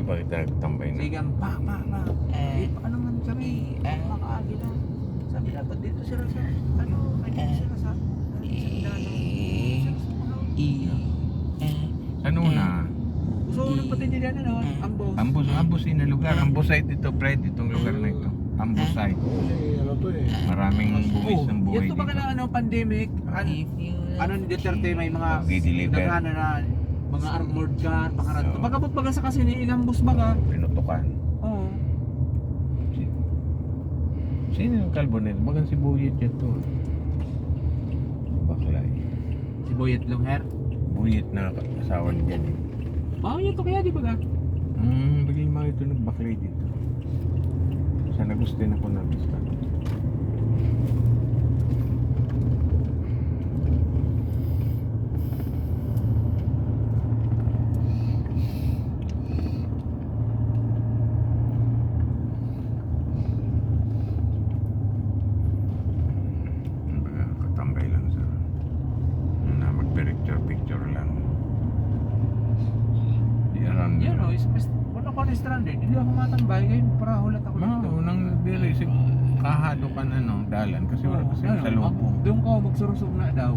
bakit nagtambay na? Sige, pa. Ano man kami, makaagi na. Sabi na, ba't dito sila sa, ano, nandito sila sa, Ano na? gusto ko nang pati nila, ano, ambos. Ambos na lugar. Ambosite ito, Fred. Itong lugar na ito. Ambosite. Kasi ano to eh. Maraming buwis ng buhay Yan to baka dito. na, ano, pandemic, ano ni Duterte, may mga, Di-deliver. nagano na, mga armored car, pakaranto. Pagkabot baga sa kasi ni inambos baga. Pinutukan. Oo. Sino yung Calbonet? Bagang si Buyet yan to. Baklay. Si Boyet Longher. Buyet na asawa niya eh. Yan to kaya di baga? Bagay mga ito nagbaklay dito. Sana gusto din ako ng gusto. Katambay lang sa na magpicture lang. Di around. Yan o, wala ko na stranded. Hindi ako matambay ngayon para hulat ako dito. Nang nag-realize kahado ka na no, dalan kasi wala kasi sa lubong. Doon ko magsurusog na daw.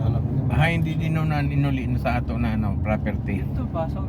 Alam niya. Hindi din na inuli na sa ato na ano, property. Ito pa, so